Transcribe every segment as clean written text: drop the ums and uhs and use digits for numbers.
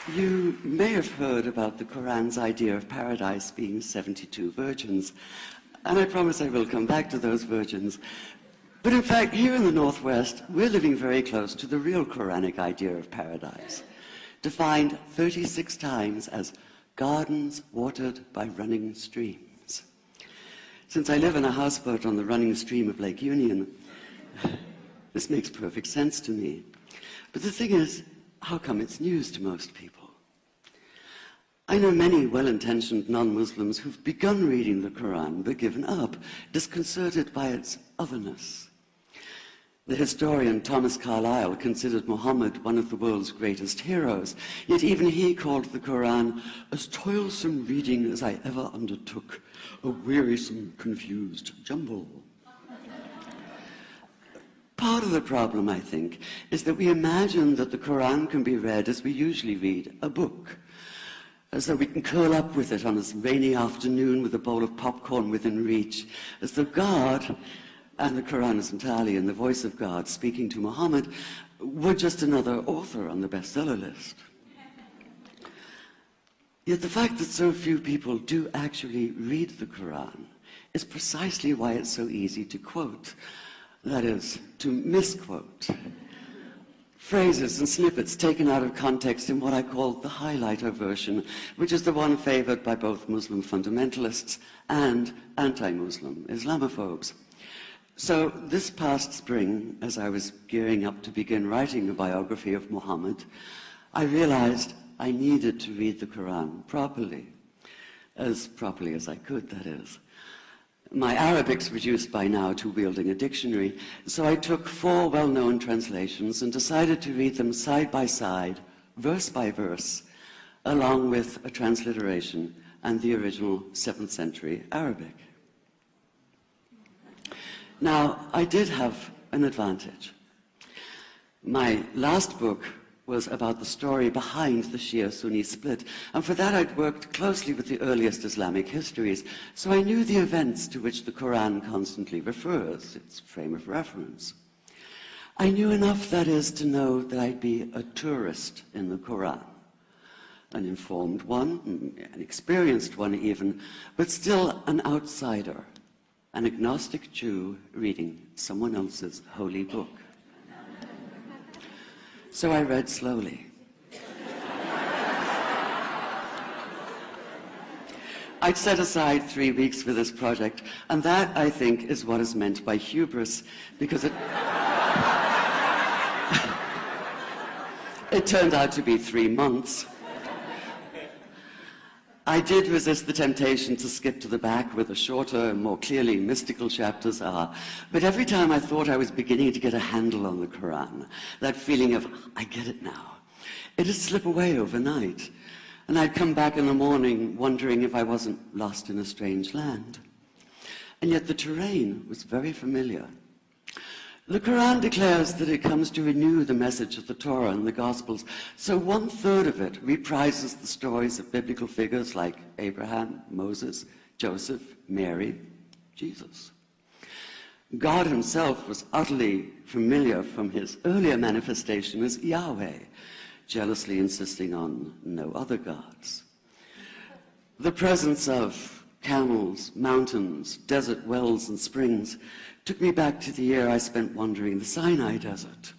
You may have heard about the Quran's idea of paradise being 72 virgins, and I promise I will come back to those virgins. But in fact, here in the Northwest, we're living very close to the real Quranic idea of paradise, defined 36 times as gardens watered by running streams. Since I live in a houseboat on the running stream of Lake Union, this makes perfect sense to me. But the thing is, how come it's news to most people? I know many well-intentioned non-Muslims who've begun reading the Quran but given up, disconcerted by its otherness. The historian Thomas Carlyle considered Muhammad one of the world's greatest heroes, yet even he called the Quran as toilsome reading as I ever undertook, a wearisome, confused jumble. Part of the problem, I think, is that we imagine that the Quran can be read as we usually read a book, as though we can curl up with it on a rainy afternoon with a bowl of popcorn within reach, as though God, and the Quran is entirely in the voice of God speaking to Muhammad, were just another author on the bestseller list. Yet the fact that so few people do actually read the Quran is precisely why it's so easy to quote. That is, to misquote. Phrases and snippets taken out of context in what I call the highlighter version, which is the one favored by both Muslim fundamentalists and anti-Muslim Islamophobes. So this past spring, as I was gearing up to begin writing a biography of Muhammad, I realized I needed to read the Quran properly as I could, that is. My Arabic's reduced by now to wielding a dictionary, so I took 4 well-known translations and decided to read them side by side, verse by verse, along with a transliteration and the original 7th century Arabic. Now, I did have an advantage. My last book was about the story behind the Shia-Sunni split, and for that I'd worked closely with the earliest Islamic histories, so I knew the events to which the Quran constantly refers, its frame of reference. I knew enough, that is, to know that I'd be a tourist in the Quran, an informed one, an experienced one even, but still an outsider, an agnostic Jew reading someone else's holy book. So I read slowly. I'd set aside 3 weeks for this project, and that, I think, is what is meant by hubris, because it turned out to be 3 months. I did resist the temptation to skip to the back where the shorter and more clearly mystical chapters are, but every time I thought I was beginning to get a handle on the Quran, that feeling of, I get it now, it'd slip away overnight, and I'd come back in the morning wondering if I wasn't lost in a strange land. And yet the terrain was very familiar. The Quran declares that it comes to renew the message of the Torah and the Gospels, so 1/3 of it reprises the stories of biblical figures like Abraham, Moses, Joseph, Mary, Jesus. God himself was utterly familiar from his earlier manifestation as Yahweh, jealously insisting on no other gods. The presence of camels, mountains, desert wells and springs took me back to the year I spent wandering the Sinai desert.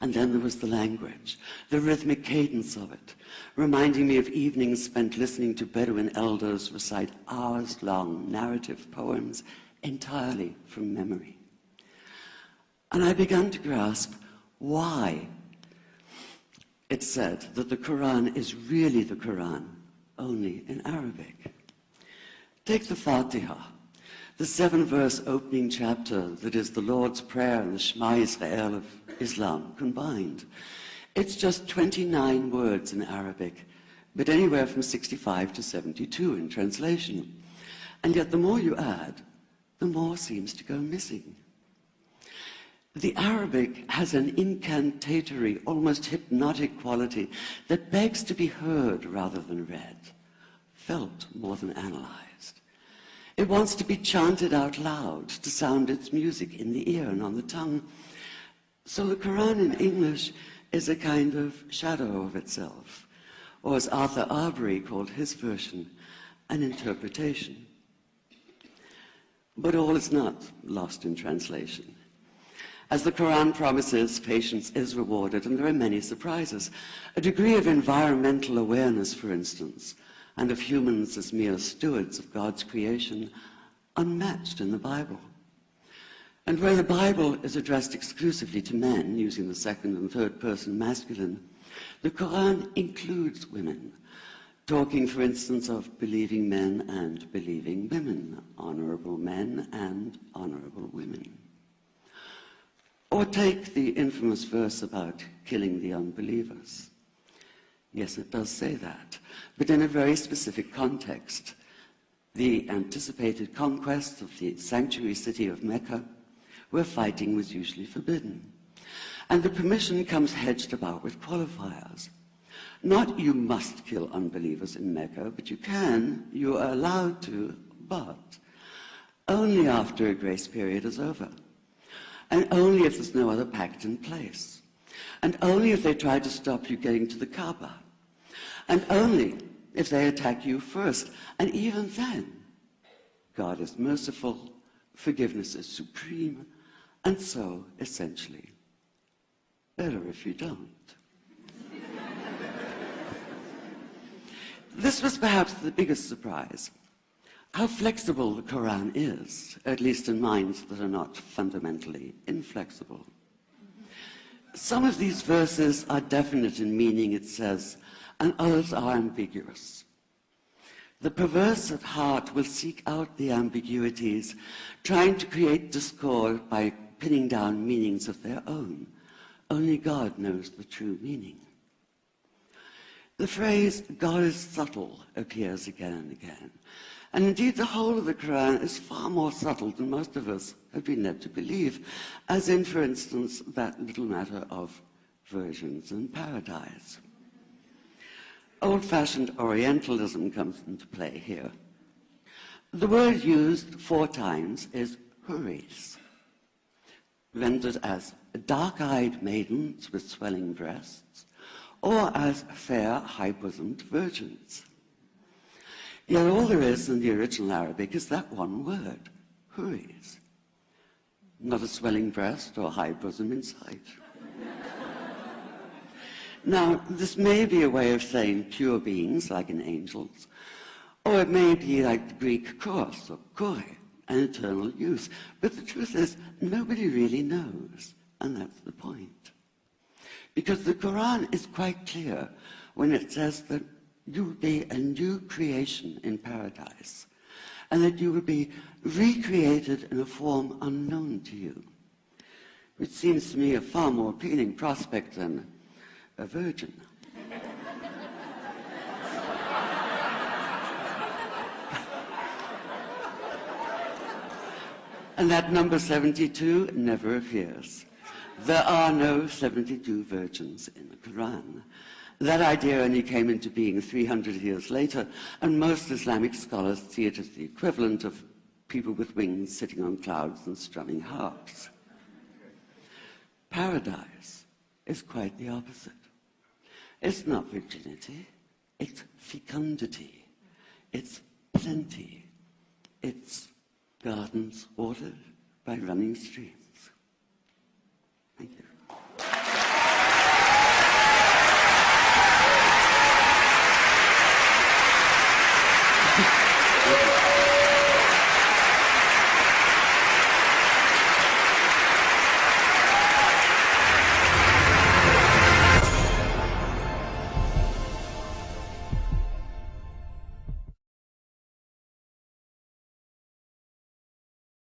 And then there was the language, the rhythmic cadence of it, reminding me of evenings spent listening to Bedouin elders recite hours-long narrative poems entirely from memory. And I began to grasp why it's said that the Quran is really the Quran, only in Arabic. Take the Fatiha, the 7-verse opening chapter that is the Lord's Prayer and the Shema Israel of Islam combined. It's just 29 words in Arabic, but anywhere from 65 to 72 in translation. And yet the more you add, the more seems to go missing. The Arabic has an incantatory, almost hypnotic quality that begs to be heard rather than read, felt more than analyzed. It wants to be chanted out loud, to sound its music in the ear and on the tongue. So the Quran in English is a kind of shadow of itself, or as Arthur Arbery called his version, an interpretation. But all is not lost in translation. As the Quran promises, patience is rewarded, and there are many surprises. A degree of environmental awareness, for instance, and of humans as mere stewards of God's creation, unmatched in the Bible. And where the Bible is addressed exclusively to men, using the second and third person masculine, the Quran includes women, talking, for instance, of believing men and believing women, honorable men and honorable women. Or take the infamous verse about killing the unbelievers. Yes, it does say that, but in a very specific context. The anticipated conquest of the sanctuary city of Mecca, where fighting was usually forbidden. And the permission comes hedged about with qualifiers. Not you must kill unbelievers in Mecca, but you are allowed to, but only after a grace period is over. And only if there's no other pact in place. And only if they try to stop you getting to the Kaaba. And only if they attack you first. And even then, God is merciful, forgiveness is supreme, and so, essentially, better if you don't. This was perhaps the biggest surprise. How flexible the Quran is, at least in minds that are not fundamentally inflexible. Some of these verses are definite in meaning, it says, and others are ambiguous. The perverse at heart will seek out the ambiguities, trying to create discord by pinning down meanings of their own. Only God knows the true meaning. The phrase, God is subtle, appears again and again. And indeed, the whole of the Quran is far more subtle than most of us have been led to believe, as in, for instance, that little matter of virgins and paradise. Old-fashioned Orientalism comes into play here. The word used 4 times is huris, rendered as dark-eyed maidens with swelling breasts, or as fair, high-bosomed virgins. Yet all there is in the original Arabic is that one word, huris. Not a swelling breast or high bosom in sight. Now, this may be a way of saying pure beings, like in angels, or it may be like the Greek kos or kore, an eternal youth. But the truth is, nobody really knows, and that's the point. Because the Quran is quite clear when it says that you will be a new creation in paradise, and that you will be recreated in a form unknown to you, which seems to me a far more appealing prospect than a virgin. And that number 72 never appears. There are no 72 virgins in the Quran. That idea only came into being 300 years later, and most Islamic scholars see it as the equivalent of people with wings sitting on clouds and strumming harps. Paradise is quite the opposite. It's not virginity, it's fecundity, it's plenty, it's gardens watered by running streams.